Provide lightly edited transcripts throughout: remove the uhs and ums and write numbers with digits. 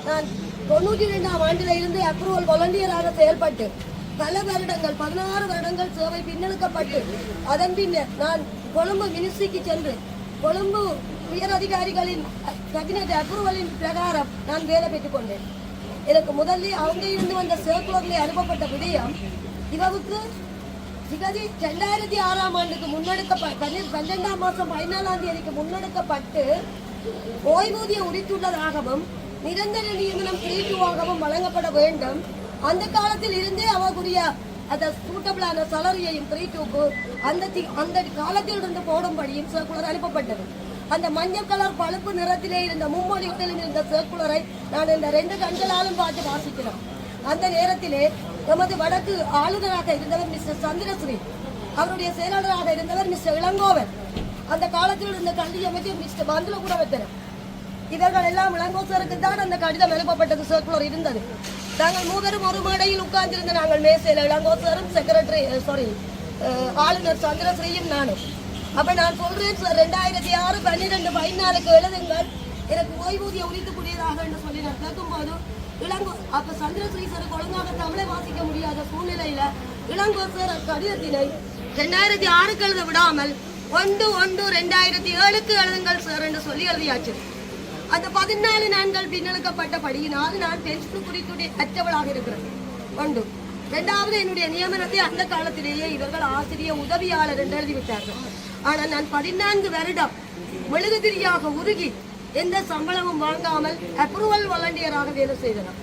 நான் 92ஆம் ஆண்டில் இருந்து அப்ரூவல் வாலண்டியராக செயல்பட்டு பல வருடங்கள் 16 வருடங்கள் சேவை பின்னெடுக்கப்பட்டு அதன் பின்னர் நான் கொழும்பு மினிஸ்ட்ரிக்கு சென்று கொழும்பு உயர் அதிகாரிகளின் கேபினட் அப்ரூவலின் பிரகாரம் நான் வேலை பெற்றுக் கொண்டேன். எனக்கு முதலில் அவங்க இருந்து வந்த சர்க்குலரில் அனுப்பப்பட்ட விடயம் இவருக்கு திகதி 2006ஆம் ஆண்டுக்கு முன்னெடுக்கப்பட்ட 12ஆம் மாதம் 14ஆம் தேதிக்கு முன்னெடுக்கப்பட்டு ஓய்வூதிய உரித்துள்ளதாகவும் நிரந்தர நியமனம் கிரீட்டுவாகவும் வழங்கப்பட வேண்டும். அந்த காலத்தில் இருந்தே அவர்களுடைய அந்த சூட்டபிளான சலரியையும் கிரீட்டுக்கு அந்த காலத்தில் இருந்து போடும்படியும் சர்க்குலர் அனுப்பப்பட்டது. அந்த மஞ்சள் கலர் பழுப்பு நிறத்திலே இருந்த மும்மொழிகளில் இருந்த சர்க்குலரை நான் இந்த 2 கண்களாலும் பார்த்து வாசிக்கிறோம். அந்த நேரத்திலே எமது வடக்கு ஆளுநராக இருந்தவர் மிஸ்டர் சந்திரஸ்ரீ, அவருடைய செயலாளராக இருந்தவர் மிஸ்டர் இளங்கோவன், அந்த காலத்தில் இருந்த கல்வி அமைச்சர் மிஸ்டர் பந்துல கூட வைத்தனர். இவர்கள் எல்லாம் இளங்கோசருக்கு தான் அந்த கடிதம் எழுப்பப்பட்டது சர்க்குலர் இருந்தது. நாங்கள் மூவரும் ஒரு மேடையில் உட்கார்ந்திருந்த நாங்கள் மேசையில் இளங்கோசரும் செக்ரட்டரி ஆளுநர் சந்திரஸ்ரீயும் நானும். அப்ப நான் சொல்றேன் சார் 2006, 12, 14க்கு எழுதுங்கள், எனக்கு ஓய்வூதிய உரித்துக்கூடியதாக என்று சொல்லி நான் கேட்கும்போது அப்ப சந்திரஸ்ரீ சார் ஒழுங்காக தமிழை வாசிக்க முடியாத சூழ்நிலையில இளங்கோ சார் கடிதத்தினை 2006க்கு எழுத விடாமல் 1/1/2007க்கு எழுதுங்கள் சார் என்று சொல்லி எழுதியாச்சு. அந்த 14 நாட்கள் பின்னெடுக்கப்பட்டபடியினால் நான் பென்ஷன் குறித்துடைய அற்றவளாக இருக்கிறேன். 1. 2வது என்னுடைய நியமனத்தை அந்த காலத்திலேயே இவர்கள் ஆசிரியர் உதவியாளர் என்று எழுதிவிட்டார்கள். ஆனால் நான் 14 வருடம் மெழுகுதிரியாக உருகி எந்த சம்பளமும் வாங்காமல் அப்ரூவல் வாலண்டியராக வேலை செய்தனர்.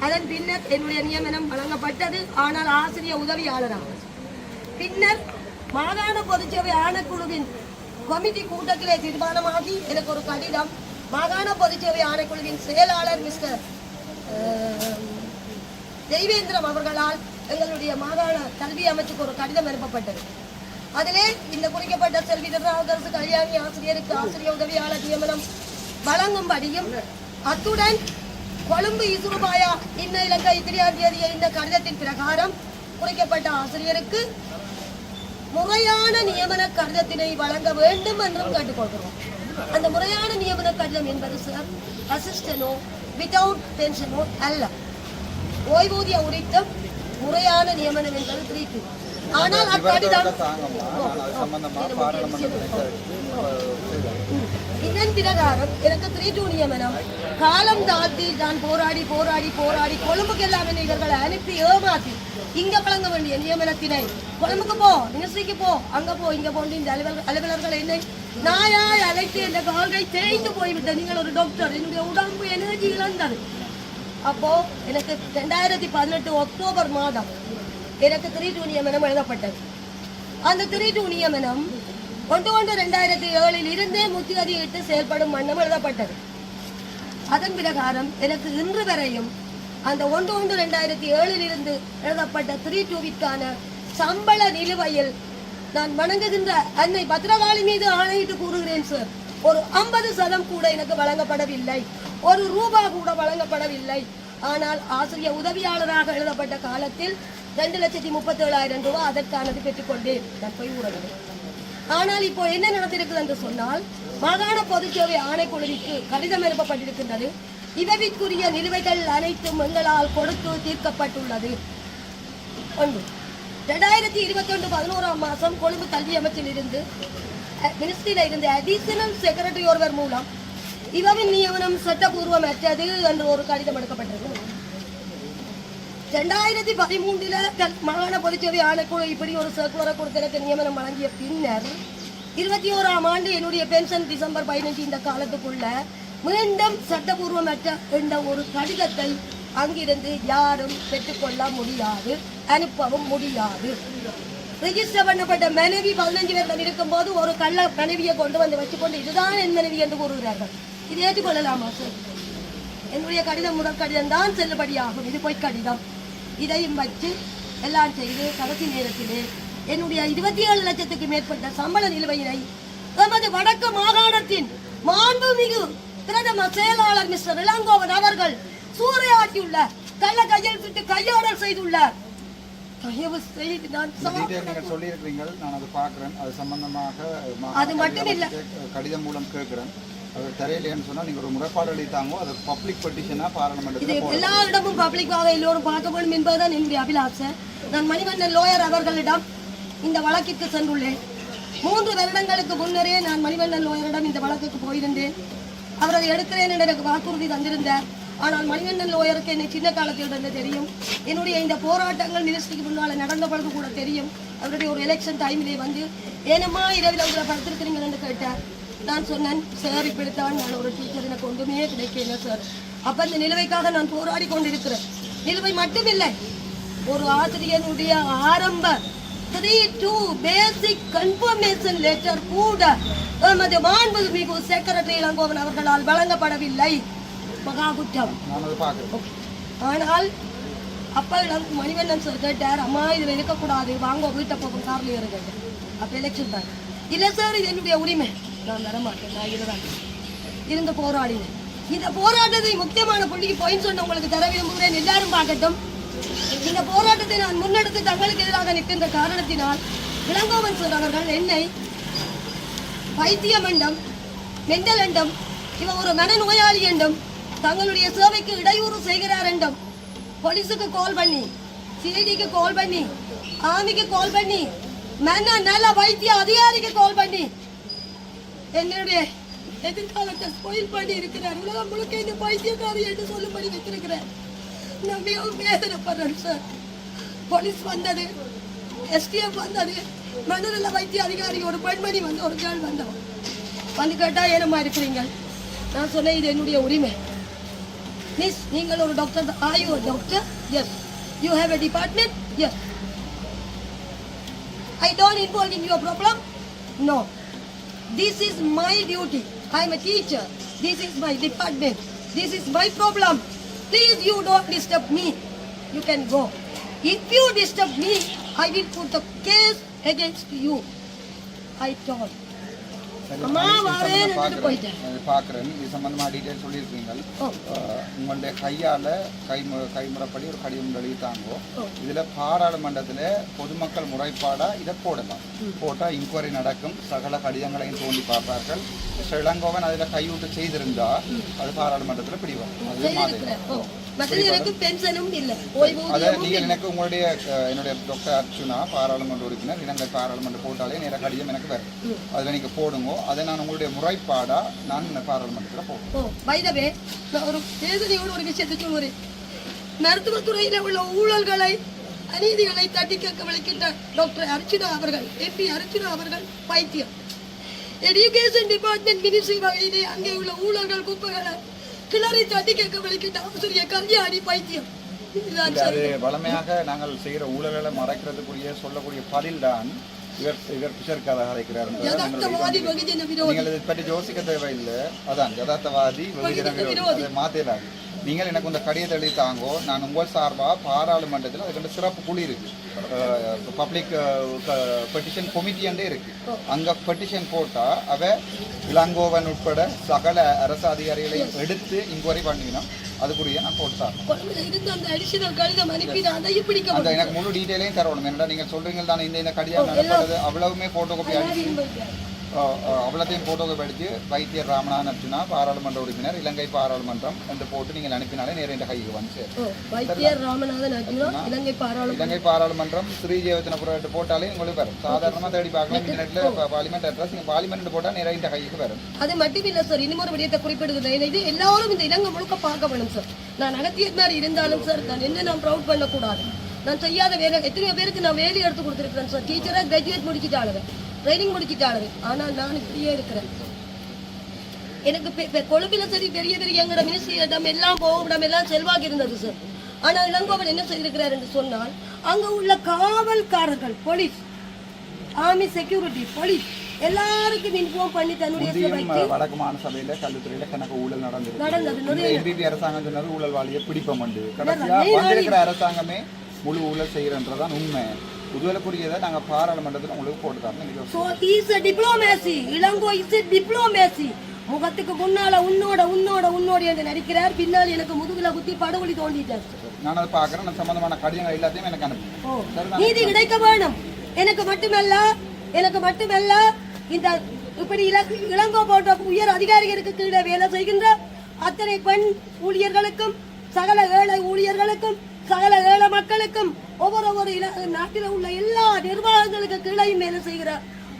அதன் பின்னர் என்னுடைய நியமனம் வழங்கப்பட்டது. ஆனால் ஆசிரியர் உதவியாளராக. பின்னர் மாகாண பொதுச்சேவை ஆணைக்குழுவின் கமிட்டி கூட்டத்திலே தீர்மானமாகி எனக்கு ஒரு கடிதம் மாகாண பொதுச்சேவை ஆணைக்குழுவின் செயலாளர் மிஸ்டர் தெய்வேந்திரம் அவர்களால் எங்களுடைய மாகாண கல்வி அமைச்சுக்கு ஒரு கடிதம் அனுப்பப்பட்டது. அதிலே இந்த குறிக்கப்பட்ட செல்வி திருநாவுக்கரசு கல்யாணி ஆசிரியருக்கு ஆசிரியர் உதவியாளர் நியமனம் வழங்கும்படியும் அத்துடன் கொழும்பு இசுருபாயா இன்ன இலங்கை 3ஆம் தேதி இந்த கடிதத்தின் பிரகாரம் குறிக்கப்பட்ட ஆசிரியருக்கு முறையான நியமன கடிதத்தினை வழங்க வேண்டும் என்றும் கேட்டுக்கொள்கிறோம். அந்த முறையான நியமன கடிதம் என்பது சார் அசிஸ்டனோ வித்தவுட் பென்ஷனோ அல்ல. ஓய்வூதிய உரித்தம் முறையான நியமனம் என்பது 3. ஆனால் அக்கடிதம் இதன் பிரகாரம் எனக்கு 3 நியமனம் காலம் தாழ்த்தி நான் போராடி போராடி போராடி கொழும்புக்கு எல்லாம் இவர்களை அனுப்பி ஏமாற்றி இங்க வழங்க வேண்டிய நியமனத்தினை கொழும்புக்கு போ, மினிஸ்ட்ரிக்கு போ, அங்க போ, இங்க போன்ற இந்த அலுவலர்கள் என்னை நாயாய் அழைத்து இந்த கால்கை தேய்ந்து போய்விட்ட. நீங்கள் ஒரு டாக்டர், என்னுடைய உடம்பு எனர்ஜி இழந்தது. அப்போ எனக்கு 2018 அக்டோபர் மாதம் எனக்கு 3 நியமனம் எழுதப்பட்டது. அந்த 3 நியமனம் 1/1/2007 இருந்தே முத்திகதியிட்டு செயல்படும் வண்ணம் எழுதப்பட்டது. அதன் பிரகாரம் எனக்கு இன்று வரையும் அந்த 1/1/2007 இருந்து எழுதப்பட்ட 3-2க்கான சம்பள நிலுவையில் நான் வணங்குகின்ற அன்னை பத்ரகாளி மீது ஆணையிட்டு கூறுகிறேன் சார், ஒரு 50% கூட எனக்கு வழங்கப்படவில்லை, ₹1 கூட வழங்கப்படவில்லை. ஆனால் ஆசிரியர் உதவியாளராக எழுதப்பட்ட காலத்தில் 2,37,000 அதற்கானது பெற்றுக்கொண்டேன். நான் போய் ஊரவில்லை. ஆனால் இப்போ என்ன நடந்திருக்குது என்று சொன்னால் மாகாண பொதுச்சேவை ஆணைக்குழுவிற்கு கடிதம் எழுப்பப்பட்டிருக்கின்றது. இவற்றுக்குரிய நிலுவைகள் அனைத்தும் எங்களால் கொடுத்து தீர்க்கப்பட்டுள்ளது. 2021 11ஆம் மாதம் கொழும்பு கல்வி அமைச்சில் இருந்து மினிஸ்ட்ரியில இருந்து அடிஷனல் செக்ரட்டரி ஒருவர் மூலம் இவவின் நியமனம் சட்டபூர்வமற்றது என்று ஒரு கடிதம் எடுக்கப்பட்டது. 2013 மாகாண பொதுச்சேவை ஆணைக்குழு இப்படி ஒரு சர்க்குலரை கொடுத்த நியமனம் வழங்கிய பின்னர் 21ஆம் ஆண்டு என்னுடைய பென்ஷன் டிசம்பர் 15 இந்த காலத்துக்குள்ள மீண்டும் சட்டபூர்வமற்ற என்ற ஒரு கடிதத்தை அங்கிருந்து யாரும் பெற்றுக்கொள்ள முடியாது, அனுப்பவும் முடியாது. ரெஜிஸ்டர் பண்ணப்பட்ட மனைவி 15 பேர்கள் இருக்கும் போது ஒரு கள்ள மனைவியை கொண்டு வந்து வச்சுக்கொண்டு இதுதான் என் மனைவி என்று கூறுகிறார்கள். இது ஏற்றுக்கொள்ளலாமா சார்? என்னுடைய கடிதம் முதல் கடிதம் தான் செல்லுபடியாகும். இது போய் கடிதம். இதையும் வச்சு எல்லாம் செய்து கடைசி நேரத்திலே என்னுடைய 27 லட்சத்துக்கு மேற்பட்ட சம்பள நிலுவையினை எமது வடக்கு மாகாணத்தின் மாண்புமிகு பிரதம செயலாளர் மிஸ்டர் இளங்கோவன் அவர்கள் சூறையாட்டியுள்ளார், கள்ள கையெழுத்திட்டு கையாடல் செய்துள்ளார். கடிதம் மூலம் கேட்கிறேன். அது தெரியலைன்னு சொன்னா நீங்க ஒரு முறைப்பாடு அளித்தாங்க அது பப்ளிக் பெட்டிஷனா பாராளுமன்றத்தில் இது எல்லா இடமும் பப்ளிக்காக எல்லோரும் பார்க்க வேண்டும் என்பதுதான் என்னுடைய அபிலாஷை. நான் மணிவண்ணன் லோயர் அவர்களிடம் இந்த வழக்கிற்கு சென்றுள்ளேன். 3 வருடங்களுக்கு முன்னரே நான் மணிவண்ணன் லோயரிடம் இந்த வழக்குக்கு போயிருந்தேன். அவர் அதை எடுக்கிறேன் என்று எனக்கு வாக்குறுதி தந்திருந்தார். ஆனால் மணிவண்ணன் லோயருக்கு என்னை சின்ன காலத்தில் இருந்து தெரியும். என்னுடைய இந்த போராட்டங்கள் மினிஸ்ட்ரிக்கு முன்னால் நடந்த பொழுது கூட தெரியும். அவருடைய ஒரு எலெக்ஷன் டைமிலே வந்து ஏனம்மா இரவில் உங்களை படுத்திருக்கிறீங்க என்று கேட்டார். நான் சொன்னேன், சார் இப்படித்தான், நான் ஒரு டீச்சர், எனக்கு ஒன்றுமே கிடைக்கல சார். அப்போ இந்த நிலுவைக்காக நான் போராடி கொண்டிருக்கிறேன். நிலுவை மட்டுமில்லை, ஒரு ஆசிரியனுடைய ஆரம்ப 3-2 பேசிக் கன்ஃபர்மேஷன் லெட்டர் கூட எமது மாண்புமிகு செக்ரட்டரி இளங்கோவன் அவர்களால் வழங்கப்படவில்லை. மகா குற்றம். ஆனால் அப்பா மணிவண்ணன் சார் கேட்டார், அம்மா இதில் இருக்கக்கூடாது, வாங்க வீட்டை போகும் காரில் இருக்க. அப்போ எலெக்ஷன் தான் இல்லை சார், இது என்னுடைய உரிமை, நான் வரமாட்டேன், நான் இதுதான் இருந்து போராடினேன். இந்த போராட்டத்தை முக்கியமான புள்ளிக்கு போயின்னு சொன்ன உங்களுக்கு தர விரும்புகிறேன், எல்லாரும் பார்க்கட்டும். இந்த போராட்டத்தை நான் முன்னெடுத்து தங்களுக்கு எதிராக நிற்கின்ற காரணத்தினால் இளங்கோவன் சார் அவர்கள் என்னை பைத்தியம் என்றும் மெண்டல் என்றும் இவன் ஒரு மனநோயாளி என்றும் தங்களுடைய சேவைக்கு இடையூறு செய்கிறார் என்றும் போலீஸுக்கு கால் பண்ணி, சிஐடிக்கு கால் பண்ணி, ஆர்மிக்கு கால் பண்ணி, நல வைத்திய அதிகாரிக்கு கால் பண்ணி என்னுடைய எதிர்காலத்தை ஸ்பாயில் பண்ணி இருக்கிறார். உலகம் முழுக்க இந்த பைத்தியக்காரி என்று சொல்லும்படி வைத்திருக்கிறேன். நான் மிகவும் வேதனைப்படுறேன் சார். போலீஸ் வந்தது, எஸ்டிஎஃப் வந்தது, மனநல வைத்திய அதிகாரி ஒரு பெண்மணி வந்து ஒரு கேள் வந்தவன் வந்து கேட்டா ஏனமா இருக்கிறீங்க. நான் சொன்னேன், இது என்னுடைய உரிமை. மிஸ், நீங்கள் ஒரு doctor, are you doctor? Yes. You have a department? Yes. I don't involve in your problem? No. This is my duty. I am a teacher. This is my department. This is my problem. Please, you don't disturb me. You can go. If you disturb me, I will put the case against you. I told. பார்க்குறேன், இது சம்பந்தமாக detail சொல்லியிருக்கீங்க. உங்களுடைய கையால் கைமுறைப்படி ஒரு கடிதம் எழுதித்தாங்கோ. இதில் பாராளுமன்றத்தில் பொதுமக்கள் முறைப்பாடாக இதை போடலாம். போட்டால் இன்கொயரி நடக்கும், சகல கடிதங்களையும் தோண்டி பார்ப்பார்கள். இளங்கோவன் அதில் கையூட்டு செய்திருந்தா அது பாராளுமன்றத்தில் பிடிவாங்க. அது மாதிரி நீங்கள் எனக்கு உங்களுடைய என்னுடைய டாக்டர் அர்ச்சுனா பாராளுமன்ற உறுப்பினர், இலங்கை பாராளுமன்ற போட்டாலே நேர கடிதம் எனக்கு வரும். அதில் நீங்கள் போடுங்க. அதை நான் உங்களுடைய முறைப்பாடா நான் பாராளுமன்றத்தில் போடுவேன். ஒரு வேதனையோடு ஒரு விஷயத்தை சொல்லுறேன். மருத்துவத்துறையில் உள்ள ஊழல்களை, அநீதிகளை தட்டி கேட்க விளைக்கின்ற டாக்டர் அர்ச்சுனா அவர்கள், MP அர்ச்சுனா அவர்கள் பைத்தியம். எஜுகேஷன் டிபார்ட்மெண்ட் மினிஸ்ட்ரி வகையிலே அங்கே உள்ள ஊழல்கள், குப்பைகளை கிளறி தட்டி கேட்க விளைக்கின்ற ஆசிரியர் கல்யாணி பைத்தியம். வளமையாக நாங்கள் செய்கிற ஊழல்களை மறைக்கிறதுக்குரிய சொல்லக்கூடிய பதில் தான் இவர் பிஷர்காக அழைக்கிறார். நீங்கள் இதை பற்றி யோசிக்க தேவையில்லை. அதான் யதார்த்தவாதி வெகுஜன விரோதி, மாத்தேலாது. நீங்கள் எனக்கு இந்த கடிதத்தை எழுதித்தாங்கோ. நான் உங்கள் சார்பாக பாராளுமன்றத்தில் அதுக்கு சிறப்பு குழு இருக்கு, பப்ளிக் பெட்டிஷன் கமிட்டியாண்டே இருக்கு. அங்கே பெட்டிஷன் போட்டால் அவ இளங்கோவன் உட்பட சகல அரசு அதிகாரிகளையும் எடுத்து இன்கொயரி பண்ணிக்கணும். அதுக்குரிய நான் போட்டார். அந்த எனக்கு முழு டீட்டெயிலையும் தரணும். என்னடா நீங்கள் சொல்றீங்க தானே இந்த கடிதம் நடக்கிறது அவ்வளவுமே போட்டோ காப்பி அவ்வளோத்தையும் போட்டோ காப்பி அடித்து வைத்தியர் ராமநாதன் அர்ச்சுனா பாராளுமன்ற உறுப்பினர் இலங்கை பாராளுமன்றம் என்று போட்டு நீங்கள் அனுப்பினாலே நேர இந்த கைக்கு வந்து இலங்கை பாராளுமன்றம் ஸ்ரீஜேவத்தினபுரம் போட்டாலே உங்களுக்கு வரும். சாதாரணமாக தேடி பார்க்கலாம். இன்டர்நெட்டில் பார்லிமெண்ட் அட்ரஸ் நீங்கள் பார்லிமெண்ட் போட்டால் நேராக இந்த கைக்கு வரும். அது மட்டும் இல்லை சார், இன்னும் ஒரு விடயத்தை குறிப்பிடுகிறது. இது எல்லாரும் இந்த இலங்கை முழுக்க பார்க்க வேணும் சார். நான் அகத்தியர் மாதிரி இருந்தாலும் சார், நான் என்ன நான் ப்ரௌட் பண்ணக்கூடாது. நான் செய்யாத வேலை எத்தனையோ பேருக்கு நான் வேலை எடுத்து கொடுத்துருக்கிறேன் சார். டீச்சராக கிராஜுவேட் முடிச்சுட்டாளுவேன், ட்ரைனிங் முடிச்சுட்டாளுவேன். ஆனால் நான் இப்படியே இருக்கிறேன். எனக்கு கொழும்பில் சரி பெரிய பெரிய எங்களோட மினிஸ்ட்ரியிடம் எல்லாம் போகிடம் எல்லாம் செல்வாக்கு இருந்தது சார். ஆனால் இளங்கோவன் என்ன செய்திருக்கிறார் என்று சொன்னால், அங்கே உள்ள காவல்காரர்கள், போலீஸ், ஆர்மி செக்யூரிட்டி, போலீஸ் எல்லாருக்கும் இன்ஃபார்ம் பண்ணி தன்னுடைய வடக்கு மாநசபையில கல்வித்துறையில கணக்கு ஊழல் நடந்தது. அரசாங்கம் சொன்னது ஊழல்வாளியை பிடிப்போம். கடைசியா வந்திருக்கிற அரசாங்கமே முழு ஊழல் செய்யறன்றதான் உண்மை. உதவலுக்குரியதை நாங்க பாராளுமன்றத்தில் உங்களுக்கு போட்டுக்காரன். முகத்துக்கு முன்னால உன்னோட என்று நடிக்கிறார், பின்னால் எனக்கு முதுகுல குத்தி படுகொலி தோண்டிட்டார். நான் அதை பாக்குறேன். நான் சம்பந்தமான கடிதங்கள் எல்லாத்தையும் எனக்கு அனுப்பி நீதி கிடைக்க வேணும். எனக்கு மட்டுமல்ல இந்த இப்படி இளங்கோ போன்ற உயர் அதிகாரிகளுக்கு கீழே வேலை செய்கின்ற அத்தனை பெண் ஊழியர்களுக்கும் சகல ஏழை ஊழியர்களுக்கும் சகல ஏழை மக்களுக்கும் ஒவ்வொரு நாட்டில் உள்ள எல்லா நிர்வாகங்களுக்கு கீழே வேலை செய்கிற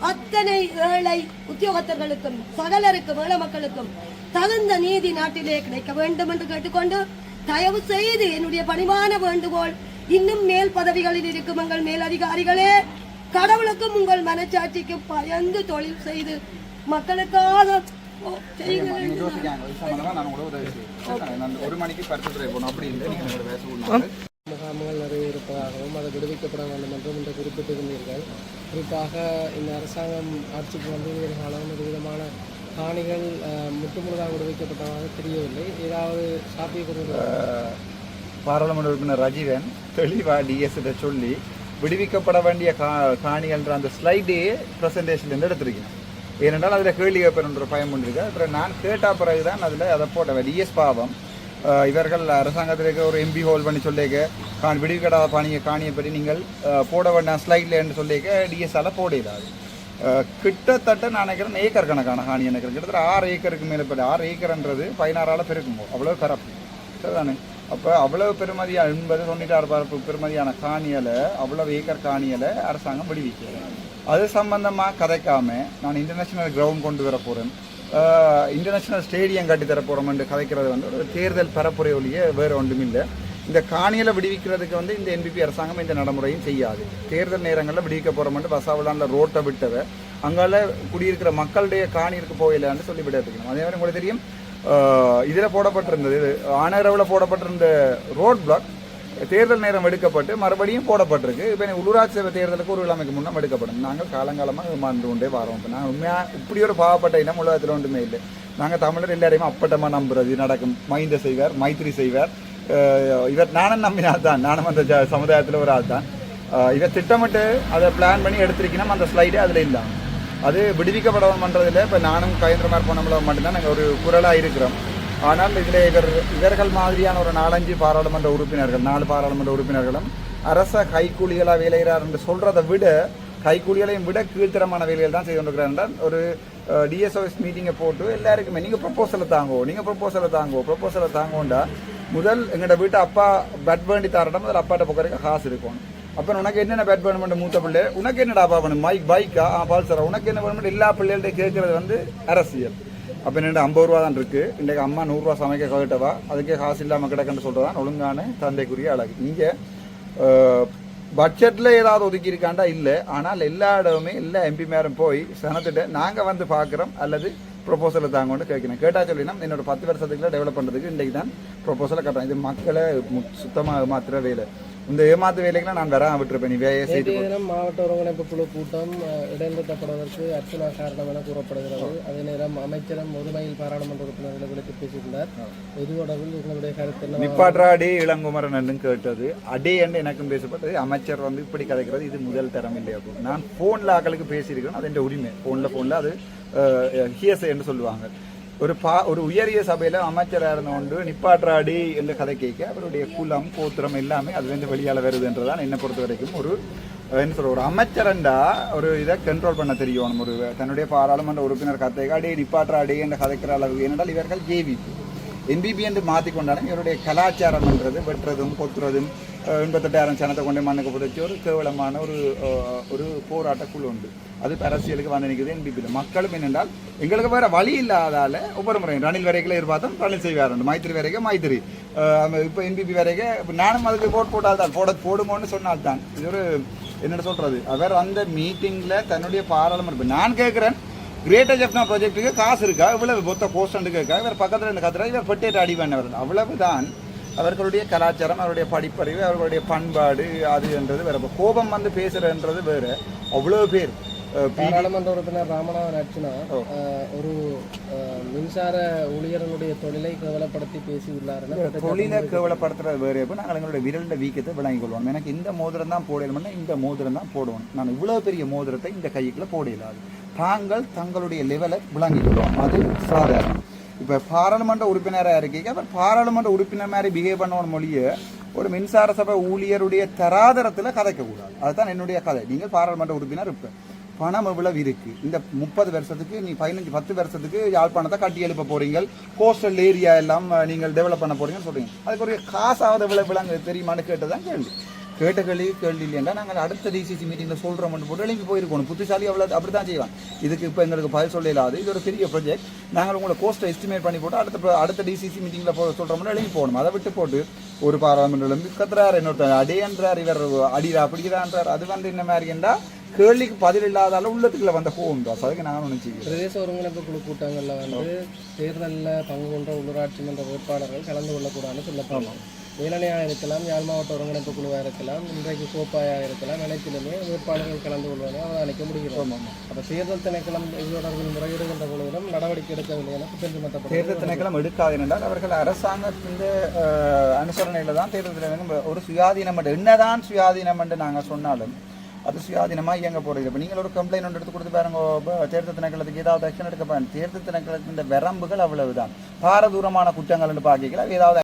அத்தனை ஏழை உத்தியோகத்தர்களுக்கும் சகலருக்கும் ஏழை மக்களுக்கும் தகுந்த நீதி நாட்டிலே கிடைக்க வேண்டும் என்று கேட்டுக்கொண்டு தயவு செய்து என்னுடைய பணிவான வேண்டுகோள், இன்னும் மேல் பதவிகளில் இருக்கும் எங்கள் மேல் அதிகாரிகளே, கடவுளுக்கும் உங்கள் மனச்சாட்சிக்கும் பயந்து தொழில் செய்து மக்களுக்காக முகாம்கள் நிறைய இருப்பதாகவும் அதை விடுவிக்கப்பட வேண்டும் என்றும் இன்று குறிப்பிட்டிருந்தீர்கள். குறிப்பாக இந்த அரசாங்கம் ஆட்சிக்கு வந்து காலம் ஒரு விதமான காணிகள் முற்றுமுழுதாக விடுவிக்கப்பட்டதாக தெரியவில்லை. ஏதாவது சாத்தியக்கூறு? பாராளுமன்ற உறுப்பினர் ரஜீவன் தெளிவா டிஎஸ் சொல்லி விடுவிக்கப்பட வேண்டிய காணிகள்ன்ற அந்த ஸ்லைடே ப்ரெசன்டேஷன்லேருந்து எடுத்திருக்கேன். ஏனென்றால் அதில் கேள்வி கேட்பேன்ற பயம் ஒன்று இருக்கு. அப்புறம் நான் கேட்ட பிறகுதான் அதில் அதை போட்டேன். டிஎஸ் பாவம் இவர்கள் அரசாங்கத்திற்கு ஒரு எம்பி ஹோல் பண்ணி சொல்லிக்க விடுவிக்கடா காணியை பற்றி நீங்கள் போட வேண்டாம் ஸ்லைடில் என்று சொல்லிக்க டிஎஸ்ஆல் போடாது. கிட்டத்தட்ட நான் நினைக்கிறேன் ஏக்கர் கணக்கான காணி நினைக்கிறேன். கிட்டத்தட்ட 6 ஏக்கருக்கு மேலே 6 ஏக்கர்ன்றது 16 பெருக்கும்போது அவ்வளோ கரப்பு சரிதானே. அப்போ அவ்வளவு பெருமதியாக 96 பெருமதியான காணியலை, அவ்வளவு ஏக்கர் காணியலை அரசாங்கம் விடுவிக்கிறது. அது சம்பந்தமாக கதைக்காம நான் இன்டர்நேஷ்னல் கிரவுண்ட் கொண்டு வர போகிறேன், இன்டர்நேஷ்னல் ஸ்டேடியம் கட்டித்தர போகிறோம் என்று கதைக்கிறது வந்து ஒரு தேர்தல் பரப்புரை ஒழிய வேறு ஒன்றும் இல்லை. இந்த காணியலை விடுவிக்கிறதுக்கு வந்து இந்த என்பிபி அரசாங்கம் இந்த நடைமுறையும் செய்யாது. தேர்தல் நேரங்களில் விடுவிக்க போகிறோம்ட்டு பசாவிலான ரோட்டை விட்டவை அங்கால குடியிருக்கிற மக்களுடைய காணியிற்கு போயிடலான்னு சொல்லி விடத்துக்கணும். அதே மாதிரி உங்களுக்கு தெரியும், இதில் போடப்பட்டிருந்தது ஆனரவில் போடப்பட்டிருந்த ரோட் பிளாக் தேர்தல் நேரம் எடுக்கப்பட்டு மறுபடியும் போடப்பட்டிருக்கு. இப்போ உள்ளூராட்சி சேவை தேர்தலுக்கு ஒரு கிழமைக்கு முன்னே எடுக்கப்படும். நாங்கள் காலங்காலமாக மாண்டு கொண்டே வரோம். இப்போ நாங்கள் உண்மையாக இப்படி ஒரு பாவப்பட்ட இனம் உலகத்தில் ஒன்றுமே இல்லை. நாங்கள் தமிழர் எல்லாரையுமே அப்பட்டமாக நம்புறது நடக்கும். மைந்த செய்வார், மைத்திரி செய்வார். இவர் நானும் நம்பினால் தான், நானும் அந்த சமுதாயத்தில் ஒரு ஆள் தான். இவர் திட்டமிட்டு அதை பிளான் பண்ணி எடுத்திருக்கணும். அந்த ஸ்லைடே அதில் இல்லாமல் அது விடுவிக்கப்படவும் பண்ணுறதில்ல. இப்போ நானும் கயந்திரமார் பொன்னம்பலம் மட்டும்தான் நாங்கள் ஒரு குரலாக இருக்கிறோம். ஆனால் இதில் இவர்கள் மாதிரியான ஒரு 4-5 பாராளுமன்ற உறுப்பினர்கள், 4 பாராளுமன்ற உறுப்பினர்களும் அரச கைக்கூலிகளாக வேலைகிறார் என்று சொல்கிறத விட கைக்கூலிகளையும் விட கீழ்த்தரமான வேலைகள் தான் செய்து கொண்டிருக்கிறார் என்றால் ஒரு டிஎஸ்ஓஎஸ் மீட்டிங்கை போட்டு எல்லாருக்குமே நீங்கள் ப்ரொப்போசலை ப்ரொப்போசலை தாங்கோண்டா முதல் எங்களோட வீட்டு அப்பா பெட் வேண்டி தரட்டும், முதல் அப்பாட்ட போக்குறதுக்கு காசு இருக்கும். அப்போ உனக்கு என்னென்ன பெட் வேணுமெண்ட் மூத்த பிள்ளை, உனக்கு என்னடா அப்பா வேணும், பைக்கா பால்சரா, உனக்கு என்ன வேணுமெண்ட் எல்லா பிள்ளைகள்ட்ட கேட்கறது வந்து அரசியல். அப்போ என்னென்ன 50 ரூபா தான் இருக்குது. இன்றைக்கு அம்மா 100 ரூபா சமைக்க கேட்டவா, அதுக்கே காசு இல்லாமல் கிடக்குன்னு சொல்கிறதான் ஒழுங்கான தந்தைக்குரிய அழகு. இங்கே பட்ஜெட்டில் ஏதாவது ஒதுக்கி இருக்காண்டா இல்லை. ஆனால் எல்லா இடமுமே எல்லா எம்பி மேரும் போய் சனத்திட்ட நாங்கள் வந்து பார்க்குறோம் அல்லது ப்ரொப்போசலை தாங்கன்னு கேட்கணும். கேட்டால் சொல்லினா என்னோட 10 வருஷத்துக்குள்ள டெவலப் பண்ணுறதுக்கு இன்றைக்கு தான் ப்ரொப்போசலை கட்டுறேன். இது மக்களை சுத்தமாக ஏமாத்துற வேலை. இந்த ஏமாத்து வேலைக்கெல்லாம் நான் வர விட்டுருப்பேன். நீ வேலையை செய்து மாவட்ட ஒருங்கிணைப்பு குழு கூட்டம் இடைநிறுத்தப்படுவதற்கு அர்ச்சனா காரணம் என கூறப்படுகிறது. அதே நேரம் அமைச்சரும் ஒருமையில் பாராளுமன்ற உறுப்பினர்களை விளக்கி பேசியிருந்தார். இது தொடர்பில் உங்களுடைய கருத்து நிப்பாற்றாடி இளங்குமரன் என்று கேட்டது அடே என்று எனக்கும் பேசப்பட்டது. அமைச்சர் வந்து இப்படி கதைக்கிறது இது முதல் தரம் இல்லையா. நான் ஃபோனில் ஆக்களுக்கு பேசியிருக்கிறேன், அது என் உரிமை. ஃபோனில் அது ஹியர்ஸை என்று சொல்லுவாங்க. ஒரு உயரிய சபையில் அமைச்சராக இருந்த கொண்டு நிப்பாற்றாடி என்று கதை கேட்க அவருடைய குலம் கோத்திரம் எல்லாமே அதுலேருந்து வெளியால் வருது என்றுதான் என்னை பொறுத்த வரைக்கும் ஒரு என்ன சொல்ற ஒரு அமைச்சரண்டா ஒரு இதை கண்ட்ரோல் பண்ண தெரியும். ஒரு தன்னுடைய பாராளுமன்ற உறுப்பினர் கதைக்கு அடி நிப்பாற்றாடி என்று கதைக்கிற அளவுக்கு ஏனென்றால் இவர்கள் ஜேவிபி என்பிபி என்று மாற்றிக்கொண்டாலும் இவருடைய கலாச்சாரம் என்றது வெட்டுறதும் கொத்துறதும் 88,000 சனத்தை கொண்டு மண்ணுக்கு புதைச்சி ஒரு கேவலமான ஒரு போராட்ட குழு உண்டு. அது அரசியலுக்கு வந்து நிற்குது என்பிபியில். மக்களும் என்னென்றால் எங்களுக்கு வேற வழி இல்லாதால ஒவ்வொரு முறை ரணில் வரைக்கும் எதிர்பார்த்தோம், ரணில் செய்வார், மைத்திரி வரைக்கும் மைத்திரி, இப்போ என்பிபி வரைக்கும் இப்போ நானும் அதுக்கு போட்டால் தான் போடுமோன்னு சொன்னால் தான் இது ஒரு என்னென்ன சொல்றது. அவர் அந்த மீட்டிங்கில் தன்னுடைய பாராளுமன்ற நான் கேட்குறேன் கிரேட்டர் ஜெஃப்னா ப்ராஜெக்ட்டுக்கு காசு இருக்கா, இவ்வளவு மொத்த கோஸ்டன்ட்டு கேட்கா, இவர் பக்கத்தில் இருந்து கத்துறா, இவர் பெட்டேட் அடி பண்ணவர். அவ்வளவுதான் அவர்களுடைய கலாச்சாரம், அவருடைய படிப்பறிவு, அவர்களுடைய பண்பாடு அது என்றது வேற. கோபம் வந்து பேசுறன்றது வேறு. அவ்வளோ பேர் பாராளுமன்ற உறுப்பினர் ராமநாதன் அர்ச்சனா ஒரு மின்சார ஊழியர்களுடைய தொழிலை கேவலப்படுத்தி பேசியுள்ளார். தொழிலை கேவலப்படுத்துறது வேறு. நாங்கள் எங்களுடைய விரலில் வீக்கத்தை விளங்கிக் கொள்வோம். எனக்கு இந்த மோதிரம் தான் போடணும்னா இந்த மோதிரம் தான் போடுவோம். நான் இவ்வளோ பெரிய மோதிரத்தை இந்த கைக்குள்ள போட இல்லாது. தாங்கள் தங்களுடைய லெவலை விளங்கிக் கொள்வோம். அது சாதாரணம். இப்போ பாராளுமன்ற உறுப்பினராக இருக்கீங்க, அப்புறம் பாராளுமன்ற உறுப்பினர் மாதிரி பிஹேவ் பண்ணவன் மொழியை ஒரு மின்சார சபை ஊழியருடைய தராதரத்தில் கதைக்கக்கூடாது. அதுதான் என்னுடைய கதை. நீங்கள் பாராளுமன்ற உறுப்பினர் இப்போ பணம் எவ்வளவு இருக்கு இந்த 30 வருஷத்துக்கு நீ 10 வருஷத்துக்கு யாழ்ப்பாணத்தை கட்டி எழுப்ப போறீங்க, கோஸ்டல் ஏரியா எல்லாம் நீங்கள் டெவலப் பண்ண போறீங்கன்னு சொல்றீங்க. அதுக்கு காசாவது எவ்வளவு விளங்க தெரியுமான்னு கேட்டதான் கேள்வி. கேட்ட கேள்வி இல்லையா நாங்கள் அடுத்த டிசிசி மீட்டிங்கில் சொல்கிறோம்னு போட்டு எழுப்பி போயிருக்கணும். புத்திசாலி அவ்வளோ அப்படி தான் செய்வாங்க. இதுக்கு இப்போ எங்களுக்கு பதில் சொல்ல இல்லாது. இது ஒரு பெரிய ப்ராஜெக்ட். நாங்கள் உங்களை கோஸ்ட்டை எஸ்டிமேட் பண்ணி போட்டு அடுத்த டிசிசி மீட்டிங்கில் சொல்கிறோம்னா எழுப்பி போகணும். அதை விட்டு போட்டு ஒரு பாராளுமன்றம் கத்துறாரு, இன்னொருத்தர் அடையன்றார், இவர் அடிரா அப்படிங்கிறான்றார். அது வந்து என்ன மாதிரி என்றால் கேள்விக்கு பதில் இல்லாதால உள்ளத்துக்குள்ள வந்த கோவம் தான். அதுக்கு நாங்கள் நினைச்சு பிரதேச ஒருங்கிணைப்பு குழு கூட்டங்களில் வந்து தேர்தலில் பங்கு கொண்ட உள்ளூராட்சி மன்ற வேட்பாளர்கள் கலந்து கொள்ளக்கூடாதுன்னு சொல்லப்படலாம். வேலனையாக இருக்கலாம், யாழ் மாவட்ட ஒருங்கிணைப்பு குழுவாக இருக்கலாம், இன்றைக்கு கோப்பாயாக இருக்கலாம், அனைத்திலுமே வேட்பாளர்கள் கலந்து கொள்வதை அவதானிக்க முடிகிறோம். அப்போ தேர்தல் திணைக்களம் தொடர்பில் முறையிடுகின்ற பொழுதும் நடவடிக்கை எடுக்கவில்லை என குற்றம் சுமத்தப்படும். தேர்தல் திணைக்களம் எடுக்காது என்றால் அவர்கள் அரசாங்கத்தின் அனுசரணையில் தான் தேர்தல் திணைக்களம் ஒரு சுயாதீனம் என்று என்னதான் சுயாதீனம் என்று நாங்கள் சொன்னாலும் அது சுயாதீனமாக இயங்க போகிறது. இப்போ நீங்கள் ஒரு கம்ப்ளைண்ட் ஒன்று எடுத்து கொடுத்து பாருங்க, தேர்தல் திணைக்களத்துக்கு ஏதாவது ஆக்ஷன் எடுக்க பாருங்க. தேர்தல் திணைக்களத்தின் வரம்புகள் அவ்வளவுதான். பாரதூரமான குற்றங்கள் என்று பார்க்கல ஏதாவது